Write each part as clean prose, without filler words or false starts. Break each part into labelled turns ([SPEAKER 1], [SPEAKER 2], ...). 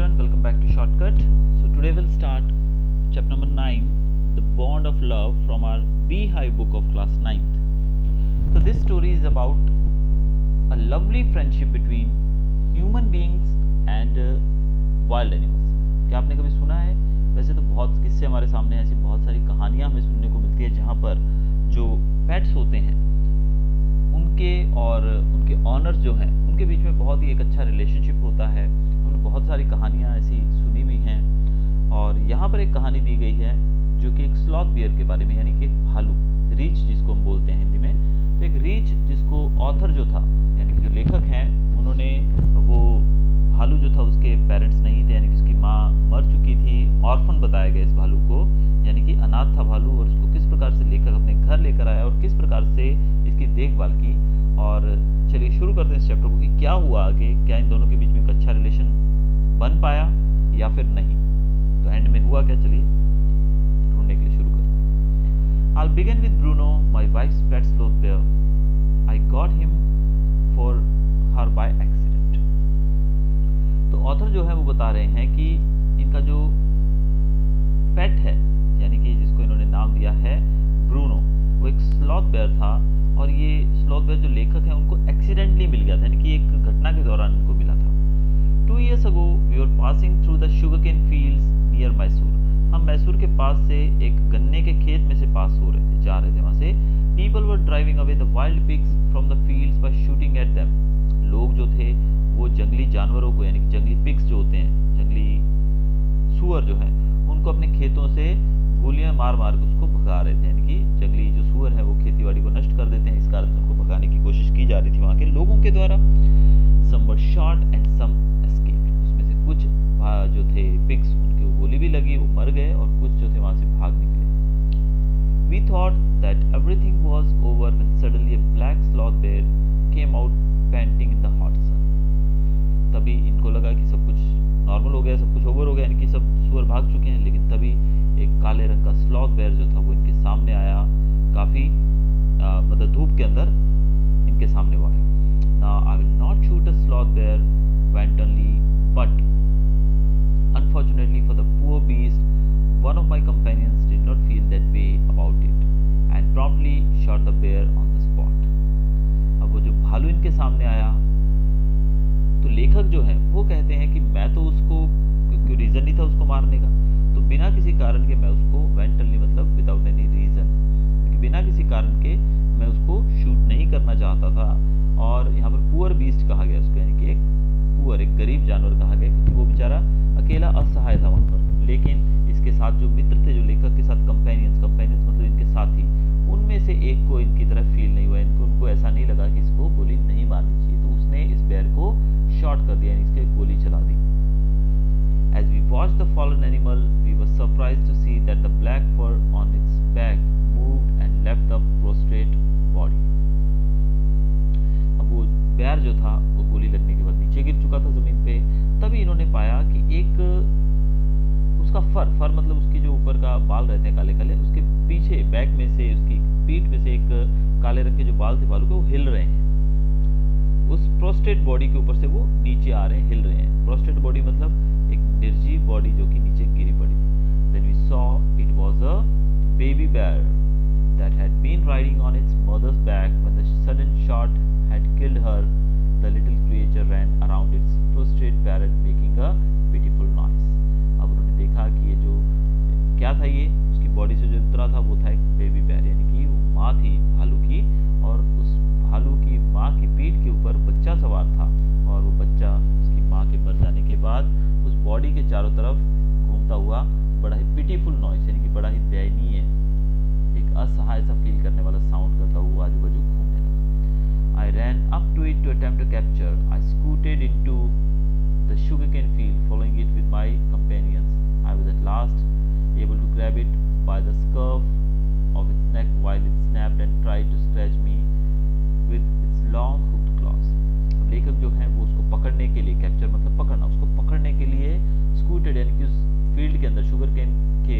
[SPEAKER 1] everyone, welcome back to Shortcut. So today we'll start chapter number 9, The Bond of Love from our Beehive book of class 9th. So this story is about a lovely friendship between human beings and wild animals. क्या आपने कभी सुना है? वैसे तो बहुत किस्से हमारे सामने हैं, ऐसी बहुत सारी कहानियां हमें सुनने को मिलती है जहाँ पर जो पेट्स होते हैं उनके और उनके ऑनर्स जो हैं उनके बीच में बहुत ही एक अच्छा रिलेशनशिप होता है। हमने बहुत सारी कहानियाँ ऐसी सुनी भी हैं और यहाँ पर एक कहानी दी गई है जो कि एक स्लॉथ बियर के बारे में, यानी कि एक भालू, रीच जिसको हम बोलते हैं हिंदी में। तो एक रीच जिसको ऑथर जो था, यानी कि जो लेखक हैं, उन्होंने वो भालू जो था उसके पेरेंट्स नहीं थे, यानी कि उसकी माँ मर चुकी थी। ऑर्फन बताया गया इस भालू को, यानी कि अनाथ था भालू, और उसको किस प्रकार से लेकर अपने घर लेकर आया और किस प्रकार से इसकी देखभाल की। और चलिए शुरू करते हैं इस चैप्टर को कि क्या हुआ आगे, क्या इन दोनों के बीच में एक अच्छा रिलेशन बन पाया या फिर नहीं, तो एंड में हुआ क्या, चलिए ढूंढने के लिए शुरू करते हैं। I'll begin with Bruno, my wife's pet sloth bear. I got him for her by accident. तो ऑथर जो है वो बता रहे हैं कि इनका जो पेट है, यानी कि जिसको इन्होंने नाम दिया है ब्रूनो, वो एक स्लॉथ बेयर था। और ये स्लॉथ बेयर जो लेखक हैं उनको एक्सीडेंटली मिल गया था, यानी कि एक घटना के दौरान इनको मिला था। 2 years ago we were passing through the sugarcane fields near Mysore. हम मैसूर के पास से एक गन्ने के खेत में से पास हो रहे थे, जा रहे थे वहाँ से। People were driving away the wild pigs from the fields by shooting at them. लोग जो थे वो जंगली जानवरों को, यानी कि जंगली पिग्स जो होते हैं, जंगली सुअर जो है, उनको अपने खेतों से गोलियां मार मार के उसको भगा रहे थे। यानी कि जंगली जो सुअर है वो खेतीबाड़ी को नष्ट कर देते हैं, इस कारण से उनको भगाने की कोशिश की जा रही थी वहाँ के लोगों के द्वारा। Some were shot and some escaped. उसमें से कुछ जो थे पिग्स, उनके गोली भी लगी, वो मर गए, और कुछ जो थे वहाँ से भाग निकले। We thought that everything was over when suddenly a black sloth bear came out panting in the hot sun. तभी इनको लगा कि सब कुछ नॉर्मल हो गया, सब कुछ ओवर हो गया, यानी कि सब सुअर भाग चुके हैं। लेकिन तभी एक काले रंग का स्लॉथ बेयर जो था वो इनके सामने आया, काफी मतलब धूप के अंदर इनके सामने वो आया। Now I will not shoot a sloth bear wantonly, but unfortunately for the poor beast, one of my companions did not feel that way about it and promptly shot the bear on the spot. अब वो जो भालू इनके सामने आया, तो लेखक जो है वो कहते हैं कि मैं तो उसको, क्योंकि रीजन नहीं था उसको मारने का, तो बिना किसी कारण के मैं उसको वेंटली, मतलब विदाउट एनी रीजन, बिना किसी कारण के मैं उसको शूट नहीं करना चाहता था। और यहाँ पर पुअर बीस्ट कहा गया उसको, यानी कि एक पुअर, एक गरीब जानवर कहा गया, क्योंकि वो बेचारा अकेला असहाय था वहाँ पर। लेकिन इसके साथ जो मित्र थे, जो लेखक के साथ कंपेनियंस मतलब इनके साथी, उनमें से एक को इनकी तरफ फील नहीं हुआ, उनको ऐसा नहीं लगा कि इसको गोली नहीं मारनी चाहिए, तो उसने इस बेयर को शॉट कर दिया, यानी इसके गोली चला दी। As we watched the fallen animal, we were surprised to see that the black fur on its back moved and left the prostrate body. अब वो बेयर जो था वो गोली लगने के बाद नीचे गिर चुका था जमीन पे। तभी इन्होंने पाया कि एक उसका फर मतलब उसकी जो ऊपर का बाल रहते हैं काले काले, उसके पीछे बैक में से, उसकी पीठ में से एक काले रंग के जो बाल थे बालों के, वो हिल रहे हैं। उस प्रोस्टेट बॉडी के ऊपर से वो नीचे आ रहे हैं, हिल रहे हैं। प्रोस्टेट बॉडी मतलब एक निर्जीव बॉडी जो कि नीचे गिरी पड़ी थी। Then we saw it was a baby bear that had been riding on its mother's back when the sudden shot had killed her. The little creature ran around its prostrate parent making a pitiful noise. अब उन्होंने देखा कि ये जो क्या था, ये उसकी बॉडी से जो उतरा था वो था एक बेबी बेयर, यानी कि वो माँ थी भालू की, और उस भालू की माँ की पीठ के ऊपर बच्चा सवार था, और वो बच्चा उसकी माँ के मर जाने के बाद उस बॉडी के चारों तरफ घूमता हुआ बड़ा ही पिटीफुल नॉइस, यानी कि बड़ा ही दयनीय, एक असहाय सा फील करने वाला साउंड करता हुआ आजू बाजू घूमने लगा। I ran up to it to attempt to capture. I scooted into the sugarcane field, following it with my companions. I was at last able to grab it by the scruff of its neck while it snapped and tried to scratch me with its long hooked claws. लेखक जो है वो उसको पकड़ने के लिए, capture मतलब पकड़ना, उसको पकड़ने के लिए स्कूटेड, यानी कि उस फील्ड के अंदर शुगरकेन के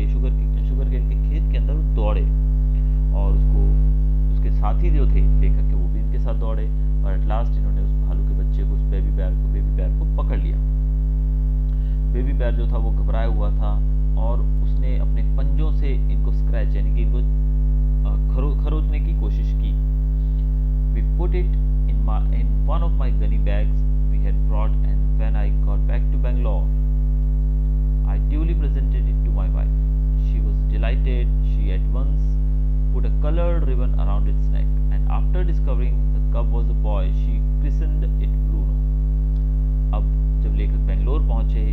[SPEAKER 1] खेत के अंदर दौड़े, और उसको उसके साथी जो थे लेखक के, वो भी इनके साथ दौड़े, और एट लास्ट इन्होंने उस भालू के बच्चे को, उस बेबी बेयर को पकड़ लिया। बेबी बेयर जो था वो घबराया हुआ था और उसने अपने पंजों से इनको स्क्रैच यानी कि इनको खरोचने की कोशिश की। We put it in one of my gunny bags we had brought, and when I got back to Bangalore, I duly presented it to my wife. She was delighted. She at once put a colored ribbon around its neck, and after discovering the cub was a boy, she christened it Bruno. अब जब लेखक बेंगलोर पहुंचे,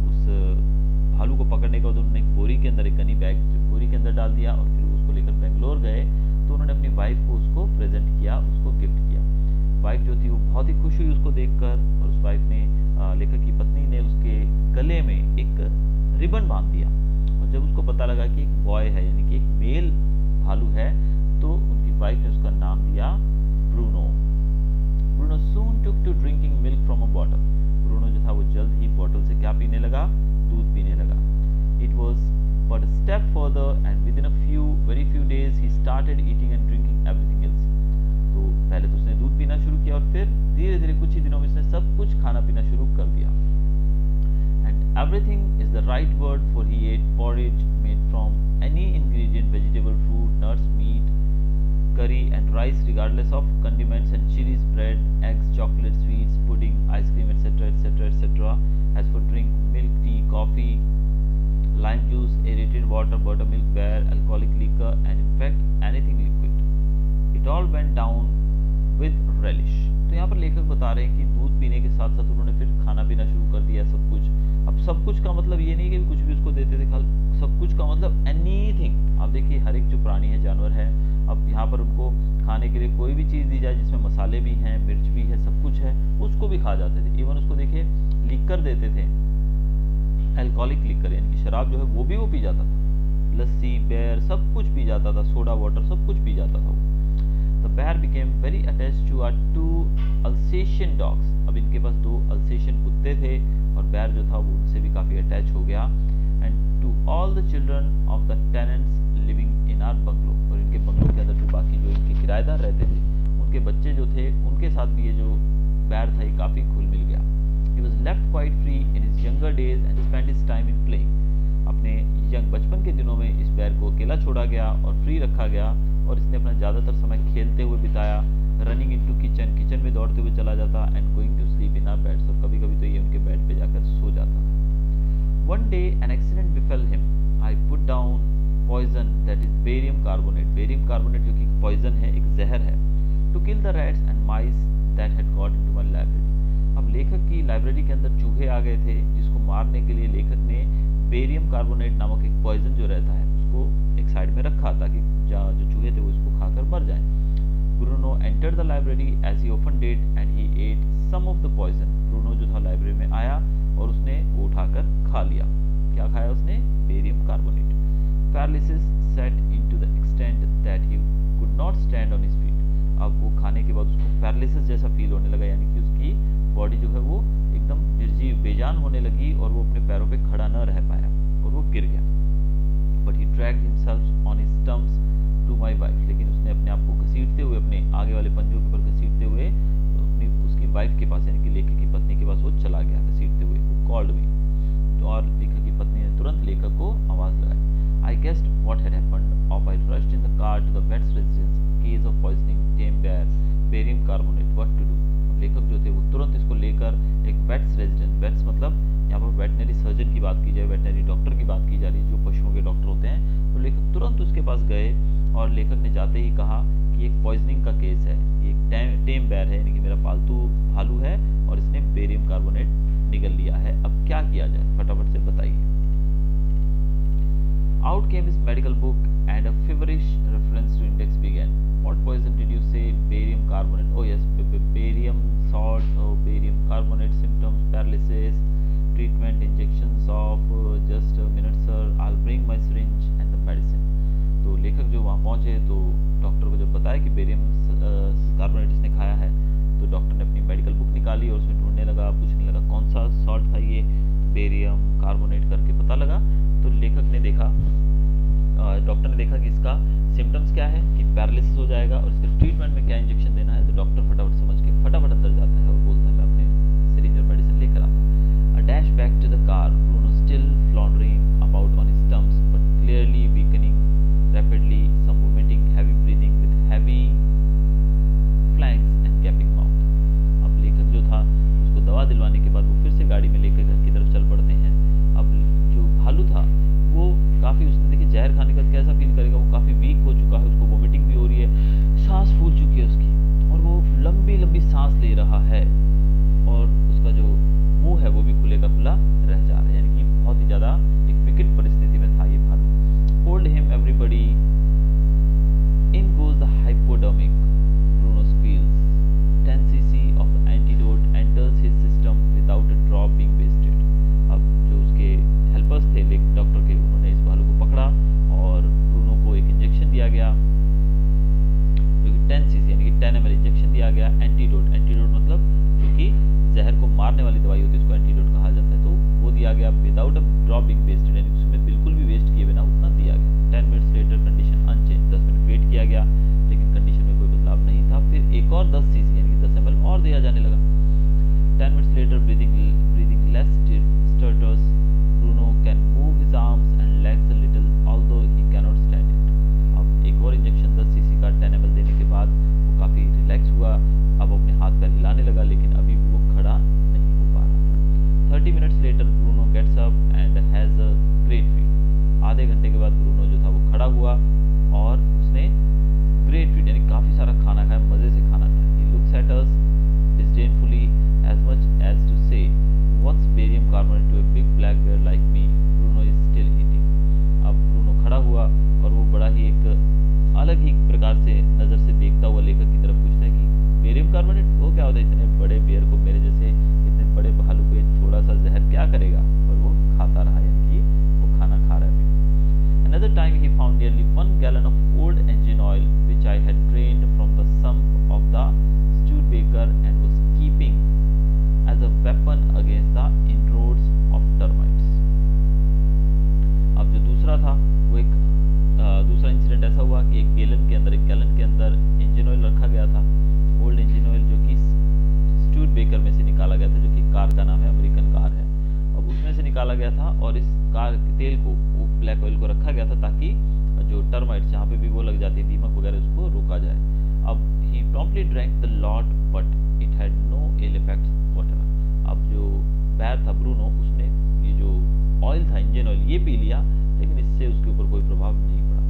[SPEAKER 1] उस भालू को पकड़ने के बाद उन्होंने एक बोरी के अंदर, एक गनी बैग बोरी के अंदर डाल दिया और फिर उसको लेकर बेंगलोर गए तो उन्होंने अपनी वाइफ को उसको प्रेजेंट किया, उसको गिफ्ट किया। वाइफ जो थी वो बहुत ही खुश हुई उसको देखकर, और उस वाइफ ने लेखक की पत्नी ने उसके गले में एक रिबन बांध दिया, और जब उसको पता लगा कि एक बॉय है यानी कि एक मेल भालू है, तो उनकी वाइफ ने उसका नाम दिया Bruno. Bruno soon took to drinking milk from a bottle. Bruno जो था वो जल्द ही बॉटल से क्या पीने लगा? दूध पीने लगा। It was but a step further, and within very few days he started eating and drinking everything else. तो पहले तो उसने दूध पीना शुरू किया और फिर धीरे धीरे कुछ ही दिनों में उसने सब कुछ खाना पीना शुरू कर दिया। And everything is the right word, for he ate porridge made from any ingredient, vegetable, fruit, nuts, meat, curry and rice regardless of condiments and chilies, bread, eggs, chocolate, sweets, pudding, ice cream, etc., etc., etc. As for drink, milk, tea, coffee, lime juice, aerated water, buttermilk, beer, alcoholic liquor, and in fact anything liquid. It all went down with relish. तो यहाँ पर लेखक बता रहे हैं कि दूध पीने के साथ साथ उन्होंने फिर खाना पीना शुरू कर दिया, सब कुछ। अब सब कुछ का मतलब ये नहीं कि कुछ भी उसको देते थे, सब कुछ का मतलब एनीथिंग। आप देखिए हर एक जो प्राणी है, जानवर है, अब यहाँ पर उनको खाने के लिए कोई भी चीज़ दी जाए जिसमें मसाले भी हैं, मिर्च भी है, सब कुछ है, उसको भी खा जाते थे। इवन उसको देखिए लिकर देते थे, अल्कोहलिक लिकर यानी कि शराब जो है वो भी वो पी जाता था, लस्सी, बेर सब कुछ पी जाता था, सोडा वाटर सब कुछ पी जाता था वो। The bear became very attached to our two Alsatian dogs. अब इनके पास 2 अल्सेशियन कुत्ते थे और बेर जो था वो उनसे भी काफ़ी अटैच हो गया। And to all the children of the tenants living in our bungalow, और इनके बंगलो के अंदर जो बाकी जो इनके किराएदार रहते थे उनके बच्चे जो थे उनके साथ भी ये जो बेर था ये काफ़ी घुल मिल गया। He was left quite free in his younger days and spent his time in playing. अपने यंग बचपन के दिनों में इस बेर को अकेला छोड़ा गया और फ्री रखा गया, और इसने अपना ज़्यादातर समय खेलते हुए बिताया। रनिंग इनटू किचन, किचन में दौड़ते हुए चला जाता, and going to sleep in our beds, और कभी कभी तो ये उनके बेड पे जाकर सो जाता था। One day an accident befell him. I put down poison that is barium carbonate. Barium carbonate जो कि पॉइजन है, एक जहर है, to kill the rats and mice that had got into my library. अब लेखक की लाइब्रेरी के अंदर चूहे आ गए थे, जिसको मारने के लिए लेखक ने बेरियम कार्बोनेट नामक एक पॉइजन जो रहता है उसको एक साइड में रखा ताकि जो चूहे थे वो इसको खाकर मर जाएं। Bruno entered the library as he often did and he ate some of the poison. Bruno जो था लाइब्रेरी में आया और उसने वो उठाकर खा लिया। क्या खाया उसने? Barium carbonate. Paralysis set into the extent that he could not stand on his feet. अब वो खाने के बाद उसको पैरालिसिस जैसा फील होने लगा, यानी कि उसकी बॉडी जो है वो एकदम निर्जीव, बेजान होने लगी और वो अपने पैरों पे खड़ा न रह पाया और वो गिर गया। But he dragged himself on his stumps to my wife. लेकिन उसने अपने आप को घसीटते हुए, अपने आगे वाले पंजों के ऊपर घसीटते हुए अपनी उसकी वाइफ के पास यानी कि लेखक की पत्नी के पास वो चला गया घसीटते हुए। वो कॉल्ड मी, और लेखक की पत्नी ने तुरंत लेखक को आवाज लगाई। I guessed what had happened off I rushed in the car to the vet's residence, case of poisoning, tame bear, barium carbonate, what to do. लेखक जो थे वो तुरंत इसको लेकर एक वेट्स रेजिडेंस, वेट्स मतलब यहाँ पर वेटनरी सर्जन की बात की जाए, वेटनरी डॉक्टर की बात की जा रही है, जो पशुओं के डॉक्टर होते हैं, तो लेखक तुरंत उसके पास गए और लेखक ने जाते ही कहा कि एक पॉइजनिंग का केस है, ये एक टेम बेयर है यानी कि मेरा पालतू भालू है और इसने बेरियम कार्बोनेट निगल लिया है, अब क्या किया जाए, फटाफट से बताइए। Out came his medical book and a feverish reference to index began. What poison did you say? Barium carbonate. Oh yes, barium salt, barium carbonate, symptoms, paralysis, treatment, injections of just a minute sir, I'll bring my syringe and the medicine. तो लेखक जो वहाँ पहुँचे तो doctor को जब बताया कि बेरियम कार्बोनेट इसने खाया है, तो डॉक्टर ने अपनी मेडिकल बुक निकाली और उसमें ढूंढने लगा, पूछने लगा कौन सा सॉल्ट था ये, बेरियम कार्बोनेट करके पता लगा। तो लेखक ने देखा, डॉक्टर ने देखा कि इसका सिम्टम्स क्या है कि पैरालिसिस हो जाएगा और इसके ट्रीटमेंट में क्या इंजेक्शन देना है। तो डॉक्टर फटाफट समझ के फटाफट अंदर जाता है और बोलता है मैं अपने सिरिंज और मेडिसिन लेकर आता हूँ। A dash back to into the car, Bruno still floundering about on his stumps, but clearly weakening rapidly, some vomiting, heavy breathing with heavy flanks and gaping mouth. अब लेखक जो था उसको दवा दिलवाने के बाद वो फिर से गाड़ी में लेकर घर की तरफ चल पड़ते हैं। अब जो भालू था वो काफ़ी, उसने देखिए जहर खाने का कैसा फील करेगा, वो काफ़ी वीक हो चुका है, उसको वोमिटिंग भी हो रही है, सांस फूल चुकी है उसकी, और वो लंबी लंबी सांस ले रहा है, और उसका जो मुंह है वो भी खुले का खुला रह जा रहा है, यानी कि बहुत ही ज़्यादा एक विकट परिस्थिति में था ये भालू। Hold him everybody, in goes the hypodermic, Bruno squeals, 10 cc of the antidote enters his system without a drop being wasted. अब जो उसके हेल्पर्स थे डॉक्टर के, उन्होंने इस भालू को पकड़ा और ब्रूनो को एक इंजेक्शन दिया गया जो कि 10 cc यानी कि 10 ml इंजेक्शन दिया गया। एंटीडोट, एंटीडोट मतलब जो कि जहर को मारने वाली दवाई होती है उसको एंटीडोट कहा जाता है, तो वो दिया गया without a drop being wasted, यानी उसमें बिल्कुल भी वेस्ट किए बिना उतना दिया गया। 10 minutes later condition unchanged, 10 minute wait किया गया लेकिन कंडीशन में कोई बदलाव नहीं था। फिर एक और 10 cc यानी कि 10 ml और दिया जाने लगा। 10 minutes later breathing less stertorous, Bruno can move his arms and legs a little although he cannot stand it. अब एक और इंजेक्शन 10 cc का 10 ml देने के बाद वो काफ़ी रिलैक्स हुआ, अब अपने हाथ पैर हिलाने लगा लेकिन अभी भी वो खड़ा नहीं हो पा रहा। 30 minutes later Bruno gets up and has a great feed. आधे घंटे के बाद ब्रूनो जो था वो खड़ा हुआ और उसने ग्रेट फीड यानी काफ़ी सारा खाना खाया, मज़े से खाना खाया। He looks at us disdainfully as much as to say, what's barium carbonate to a big black bear like me? Bruno is still eating. अब ब्रूनो खड़ा हुआ और वो बड़ा ही एक अलग ही प्रकार से नज़र से देखता हुआ लेखक की तरफ पूछता है कि बेरियम कार्बोनेट वो क्या होता है, इतने बड़े बेयर को, मेरे जैसे इतने बड़े भालू को थोड़ा सा जहर क्या करेगा, और वो खाता रहा, यानी कि वो खाना खा रहा है अभी। Another time he found nearly 1 gallon of old engine oil which I had drained from the sump of the Studebaker and was keeping as a weapon against the inroads of termites. अब जो दूसरा था वो एक दूसरा incident ऐसा हुआ कि एक गैलन के अंदर इंजन ऑयल रखा गया था, ओल्ड इंजन ऑयल जो कि स्टूडेबेकर में से निकाला गया था, जो कि कार का नाम है, अमेरिकन कार है। अब उसमें से निकाला गया था और इस कार के तेल को, वो ब्लैक ऑयल को रखा गया था ताकि जो टर्माइट्स जहाँ पे भी वो लग जाती है, दीमक वगैरह, उसको रोका जाए। अब he promptly drank the lot but it had no ill effects whatever. अब जो बैर था ब्रूनो, उसने ये जो ऑयल था, इंजन ऑयल, ये पी लिया लेकिन इससे उसके ऊपर कोई प्रभाव नहीं पड़ा।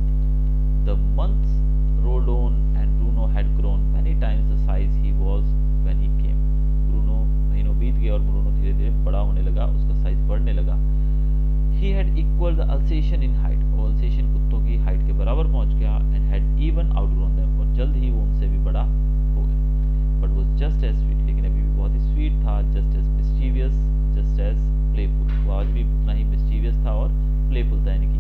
[SPEAKER 1] The months rolled on and Bruno had grown many times the size he was when he came. Bruno, महीनों बीत गए और ब्रूनो धीरे धीरे बड़ा होने लगा, उसका साइज बढ़ने लगा। He had equaled the Alsatian in height, और अल्सेशियन कुत्तों की हाइट के बराबर पहुंच गया, and had even outgrown them, और जल्द ही वो उनसे भी बड़ा हो गया। But was just as sweet, लेकिन अभी भी बहुत ही स्वीट था, just as mischievous, just as playful, वो आज भी उतना ही mischievous था और playful था, यानी कि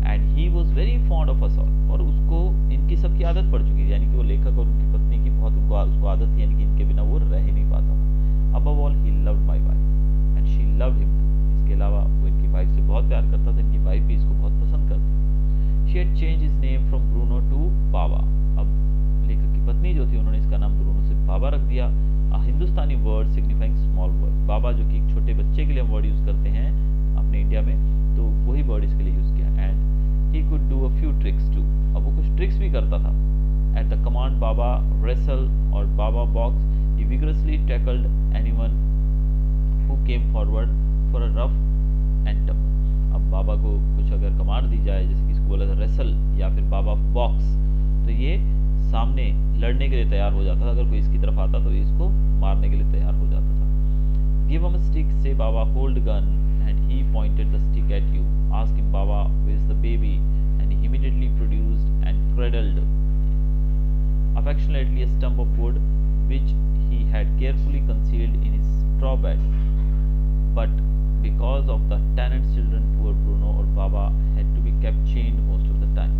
[SPEAKER 1] and he was very fond of us all, और उसको इनकी सबकी आदत पड़ चुकी थी, यानी कि वो लेखक और उनकी पत्नी की बहुत उसको आदत थी, यानी कि इनके बिना वो रह ही नहीं पाता था। Above all he loved my wife and she loved him too, इसके अलावा वो इनकी वाइफ से बहुत प्यार करता था, इनकी वाइफ भी इसको बहुत पसंद करती। She had change his name from Bruno to Baba. अब लेखक की पत्नी जो थी उन्होंने इसका नाम ब्रूनो से बाबा रख दिया। अ हिंदुस्तानी वर्ड सिग्निफाइंग स्मॉल बॉय, बाबा जो कि एक छोटे बच्चे के लिए हम वर्ड यूज करते हैं अपने इंडिया में, तो वही वर्ड इसके लिए यूज किया। And he could do a few tricks too, अब वो कुछ ट्रिक्स भी करता था। At the command Baba wrestle or Baba box, he vigorously tackled anyone who came forward for a rough and tumble। अब बाबा को कुछ अगर कमांड दी जाए, जैसे कि इसको बोला था रेसल या फिर बाबा बॉक्स, तो ये सामने लड़ने के लिए तैयार हो जाता था, अगर कोई इसकी तरफ आता तो ये इसको मारने के लिए तैयार हो जाता था। Give him a stick, say Baba hold gun, and he pointed the stick at you. Ask him, Baba, where is the baby? And he immediately produced and cradled affectionately a stump of wood which he had carefully concealed in his straw bed. But because of the tenant's children, poor Bruno or Baba had to be kept chained most of the time.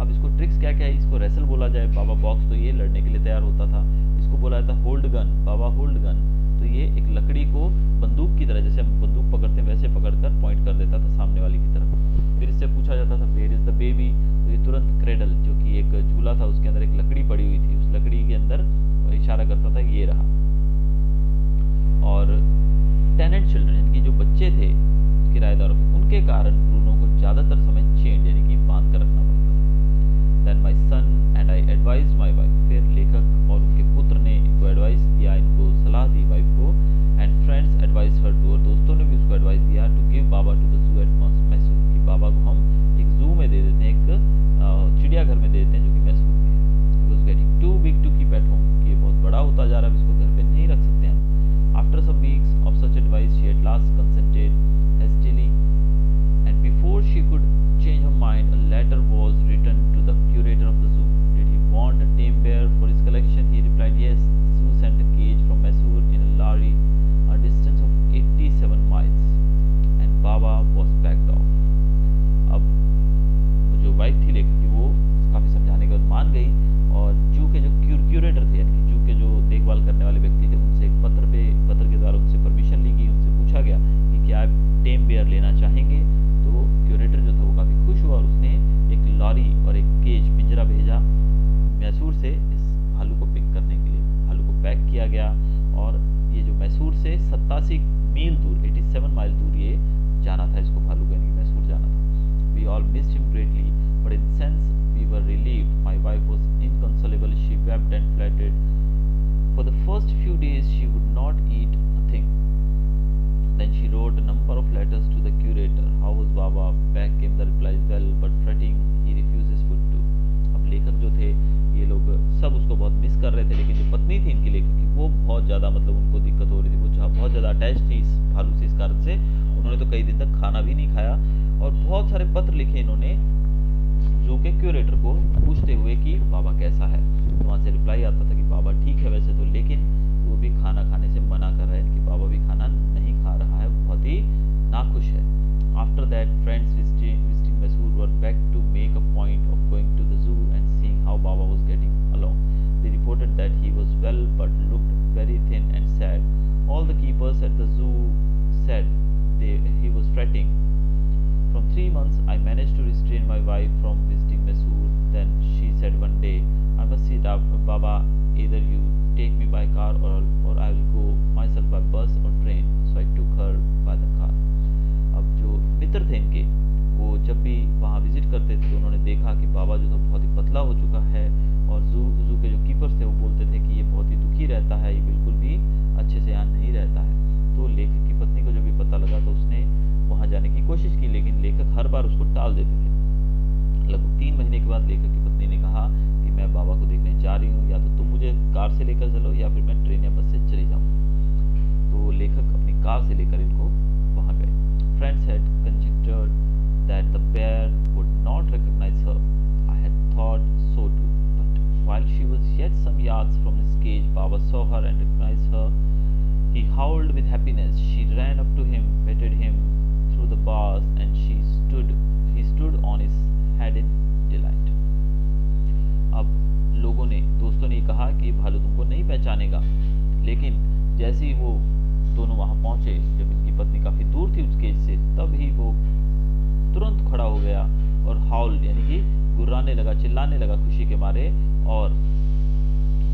[SPEAKER 1] अब इसको tricks क्या क्या है, इसको wrestle बोला जाए, बाबा box तो ये लड़ने के लिए तैयार होता था, इसको बोला जाता होल्ड गन, बाबा होल्ड गन, तो ये एक लकड़ी को बंदूक की तरह, जैसे हम बंदूक पकड़ते हैं वैसे पकड़कर पॉइंट कर देता था सामने वाले की तरफ। फिर इससे पूछा जाता था वेयर इज द बेबी, तो ये तुरंत क्रेडल, जो कि एक झूला था उसके अंदर एक लकड़ी पड़ी हुई थी, उस लकड़ी के अंदर इशारा करता था ये रहा। और टेनेंट चिल्ड्रन, यानी कि जो बच्चे थे किराएदारों के, उनके कारण ब्रूनो को ज़्यादातर समय चेन यानी कि बांध कर रखना पड़ता था। Then my son and I advise my wife, फिर लेखक और उनके पुत्र ने इनको एडवाइस दिया, इनको सलाह दी वाइफ को, and friends advise her too, और दोस्तों ने भी उसको एडवाइस दिया to give Baba to the zoo at Mysore, कि बाबा को हम एक जू में दे देते हैं, एक चिड़ियाघर में दे देते हैं जो कि मैसूर में है। He was getting too big to keep at home, कि ये बहुत बड़ा होता जा रहा है, इसको घर पे नहीं रख सकते हम। After some weeks of such advice, she at last consented hastily, and before she could change her mind, a letter was written to the curator of the zoo. Did he want a tame bear for his collection? He replied, yes. The zoo sent a cage from Mysore in a lorry, a distance of 87 miles, and Baba was backed off. अब जो wife थी लेखक की, वो काफ़ी समझाने के बाद मान गई, और जू के जो क्यूरेटर थे यानी कि जू के जो देखभाल करने वाले व्यक्ति थे, उनसे एक पत्र के द्वारा उनसे परमिशन ली गई, उनसे पूछा गया कि क्या आप टेम बेयर लेना चाहेंगे। तो क्यूरेटर जो था वो काफ़ी खुश हुआ, और उसने एक लॉरी और एक केज पिंजरा भेजा मैसूर से इस भालू को पिक करने के लिए। भालू को पैक किया गया, और ये जो मैसूर से 87 मील दूर, 87 माइल दूर ये जाना था, इसको भालू को यानी कि मैसूर जाना था। We all missed him greatly, but in sense we were relieved. My wife was inconsolable, she wept and pleaded. For the first few days she would not eat a thing. Then she wrote a number of letters to the curator. How was Baba? Back came the replies, well, but fretting, he refuses food too. अब लेखक जो थे, ये लोग सब उसको बहुत miss कर रहे थे, लेकिन जो पत्नी थी इनकी लेखक की, वो बहुत ज़्यादा मतलब उनको दिक्कत हो रही थी, वो बहुत ज़्यादा अटैच थी इस भालू से। इस कारण से उन्होंने तो कई दिन तक खाना भी नहीं खाया, और बहुत सारे पत्र लिखे इन्होंने जू के क्यूरेटर को पूछते हुए कि बाबा कैसा है। तो वहाँ से रिप्लाई आता था कि बाबा ठीक है वैसे तो, लेकिन वो भी खाना खाने से मना कर रहा है, कि बाबा भी खाना नहीं खा रहा है, बहुत ही नाखुश है। After that friends visiting Mysore were back to make a point of going to the zoo and seeing how Baba was getting along. They reported that he was well but looked very thin and sad. All the keepers at the zoo said he was fretting. From 3 months, I managed to restrain my wife from visiting Mysore. Then she said one day, I must sit up, Baba, either you take me by car or I will go myself by bus or train. So I took her by the car. अब जो मित्र थे इनके, वो जब भी वहाँ visit करते थे तो उन्होंने देखा कि बाबा जो था बहुत ही पतला हो चुका है, और जू के जो कीपर्स थे वो बोलते थे कि ये बहुत ही दुखी रहता है, ये बिल्कुल भी अच्छे से यहाँ नहीं रहता है। तो लेखक की पत्नी को जब ये पता लगा तो उसने वहाँ जाने की कोशिश की, लेकिन लेखक हर बार उसको टाल देते थे। लगभग 3 महीने के बाद लेखक की पत्नी ने कहा कि मैं बाबा को देखने जा रही हूँ, या तो तुम मुझे कार से लेकर चलो या फिर मैं ट्रेन या बस से चली जाऊँ। तो लेखक अपनी कार से लेकर इनको वहाँ गए। Friends had conjectured that the bear would not recognise her. I had thought so too, but while she was yet some yards from his cage, Baba saw her and recognised her. He howled with happiness. She ran up to him, petted him through the bars, and he stood on his head in delight. अब लोगों ने, दोस्तों ने कहा कि भालू तुमको नहीं पहचानेगा, लेकिन जैसे ही वो दोनों वहाँ पहुँचे, जब इनकी पत्नी काफ़ी दूर थी उस केज से, तब ही वो तुरंत खड़ा हो गया और हाउल यानी कि गुर्राने लगा, चिल्लाने लगा खुशी के मारे, और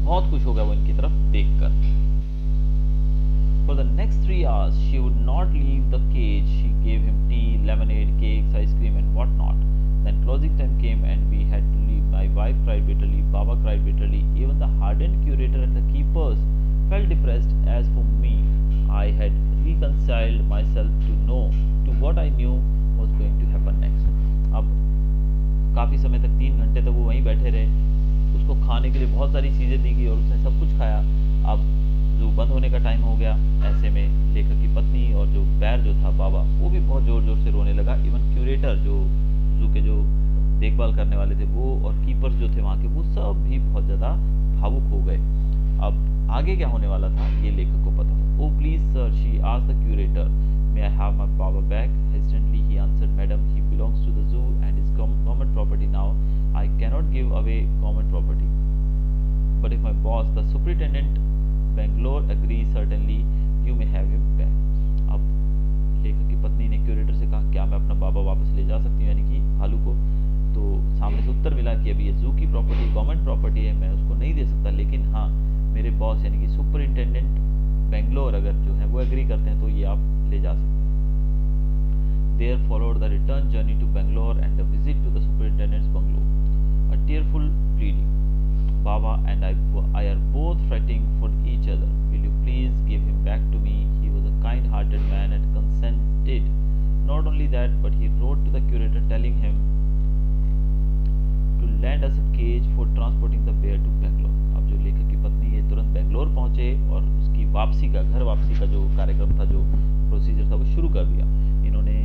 [SPEAKER 1] बहुत खुश हो गया वो इनकी तरफ देखकर। For the next 3 hours, she would not leave the cage. She gave him tea, lemonade, cakes, ice cream, and whatnot. Then closing time came, and we had to leave. My wife cried bitterly. Baba cried bitterly. Even the hardened curator and the keepers felt depressed. As for me, I had reconciled myself to what I knew was going to happen next. अब काफ़ी समय तक 3 घंटे तक वो वहीं बैठे रहे। उसको खाने के लिए बहुत सारी चीज़ें दी गई और उसने सब कुछ खाया। अब जू बंद होने का टाइम हो गया। ऐसे में लेखक की पत्नी और जो बैर जो था बाबा, वो भी बहुत ज़ोर ज़ोर से रोने लगा। इवन क्यूरेटर जो जू के जो देखभाल करने वाले थे वो, और कीपर्स जो थे वहाँ के, वो सब भी बहुत ज़्यादा भावुक हो गए। अब आगे क्या होने वाला था ये लेखक को पता था। Oh please sir, she asked the curator, may I have my Baba back? Hesitantly he answered, madam, he belongs to the zoo and is government property now. I cannot give away government property, but if my boss the superintendent Bangalore agree, certainly you may have him back. अब लेखक की पत्नी ने curator से कहा, क्या मैं अपना बाबा वापस ले जा सकती हूँ, यानी कि भालू को? तो सामने से उत्तर मिला कि अभी ये जू की प्रॉपर्टी गवर्नमेंट प्रॉपर्टी है, मैं उसको नहीं दे सकता, लेकिन हाँ मेरे बॉस यानी कि सुपरिटेंडेंट बेंगलोर अगर जो है वो एग्री करते हैं तो ये आप ले जा सकते हैं. There followed the return journey to Bangalore and a visit to the superintendent's bungalow. A tearful pleading. Baba and I are both fretting for each other. Will you please give him back to me? He was a kind-hearted man and consented. Not only that, but he wrote to the curator telling him to lend us a cage for transporting the bear to Bangalore. अब जो लेखक की पत्नी ये तुरंत बेंगलोर पहुंचे और उसकी वापसी का घर वापसी का जो कार्यक्रम था, जो प्रोसीजर था, वो शुरू कर दिया। इन्होंने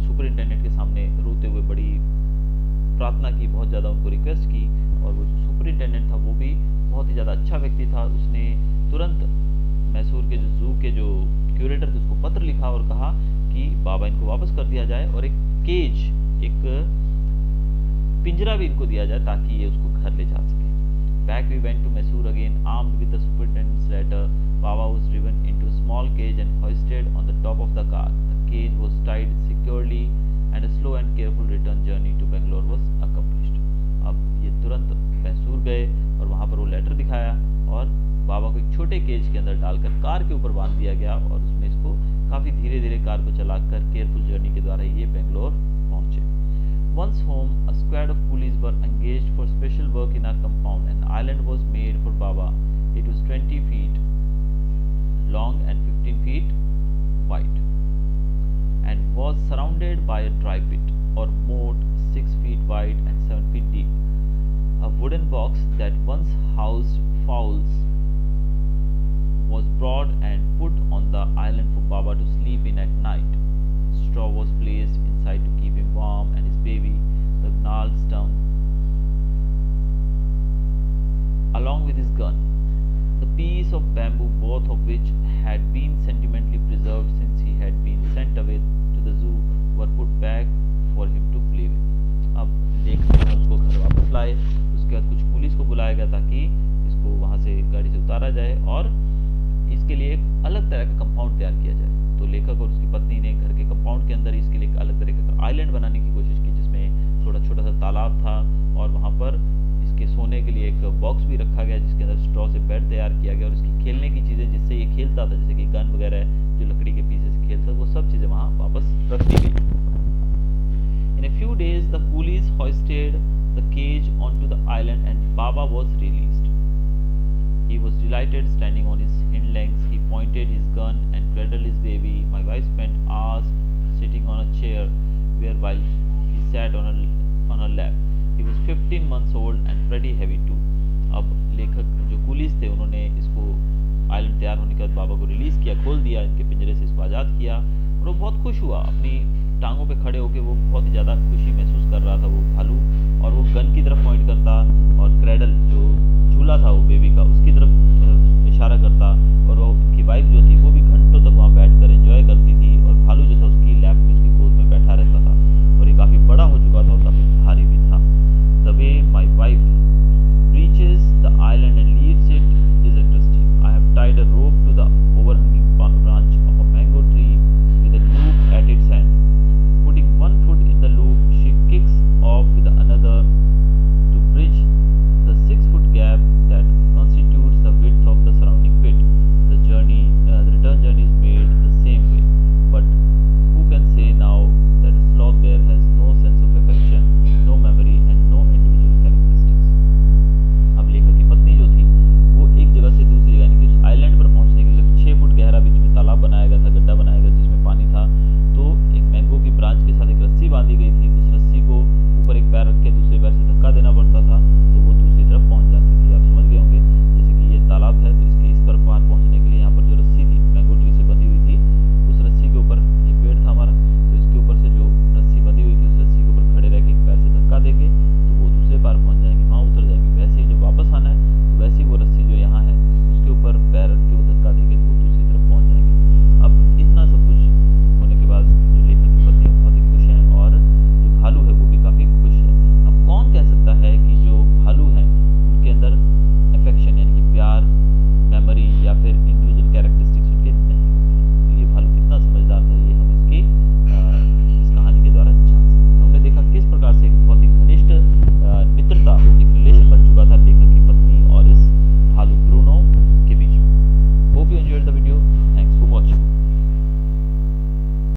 [SPEAKER 1] सुपरिंटेंडेंट के सामने रोते हुए बड़ी प्रार्थना की, बहुत ज़्यादा उनको रिक्वेस्ट की, और वो जो सुपरिंटेंडेंट था वो भी बहुत ही ज़्यादा अच्छा व्यक्ति था। उसने तुरंत मैसूर के जो जू के जो क्यूरेटर थे उसको पत्र लिखा और कहा कि बाबा इनको वापस कर दिया जाए और एक केज, एक पिंजरा भी इनको दिया जाए ताकि ये उसको घर ले जा सके। Back we went to Mysore again, armed with the superintendent's letter. Baba was driven into a small cage and hoisted on the top of the car. The cage was tied securely and a slow and careful return journey to Bangalore was accomplished. अब ये तुरंत मैसूर गए और वहाँ पर वो letter दिखाया और बाबा को एक छोटे केज के अंदर डालकर कार के ऊपर बांध दिया गया और उसमें इसको काफ़ी धीरे धीरे कार को चलाकर केयरफुल जर्नी के द्वारा ये बेंगलोर पहुँचे। Once home, a squad of police were engaged for special work in our compound. An island was made for Baba. It was 20 feet long and 15 feet wide and was surrounded by a dry pit or moat 6 feet wide and 7 feet deep. A wooden box that once housed fowls was brought and put on the island for Baba to sleep in at night. Straw was placed inside to keep him warm and his baby, the gnarled stump, along with his gun. The piece of bamboo, both of which had been sentimentally preserved since he had been sent away to the zoo, were put back for him to play with. अब लेखक ने उसको घर वापस लाए। उसके बाद कुछ पुलिस को बुलाया गया ताकि इसको वहाँ से गाड़ी से उतारा जाए और इसके लिए एक अलग तरह का कंपाउंड तैयार किया जाए। तो लेखक और उसकी पत्नी ने घर के कंपाउंड के अंदर इसके लिए एक अलग तरह का आइलैंड बनाने की कोशिश की, जिसमें थोड़ा छोटा सा तालाब था और वहाँ पर इसके सोने के लिए एक बॉक्स भी रखा गया जिसके अंदर स्ट्रॉ से बेड तैयार किया गया और इसकी खेलने की चीज़ें जिससे ये खेलता था, जैसे कि गन वगैरह जो लकड़ी के पीछे से खेलता, वो सब चीज़ें वहाँ वापस रख दी गई। In a few days, the coolies hoisted the cage onto the island and Baba was released. He was delighted, standing on his hind legs. He pointed his gun and cradled his baby. My wife spent hours sitting on a chair while he sat on her lap. He was 15 months old and pretty heavy too. अब लेखक जो कुलीस थे उन्होंने इसको island तैयार होने के बाद बाबा को रिलीज़ किया, खोल दिया, इनके पिंजरे से इसको आज़ाद किया और वो बहुत खुश हुआ। अपनी टांगों पे खड़े होकर वो बहुत ही ज़्यादा खुशी महसूस कर रहा था वो भालू, और वो गन की तरफ पॉइंट करता और क्रेडल जो झूला था वो बेबी का उसकी तरफ इशारा करता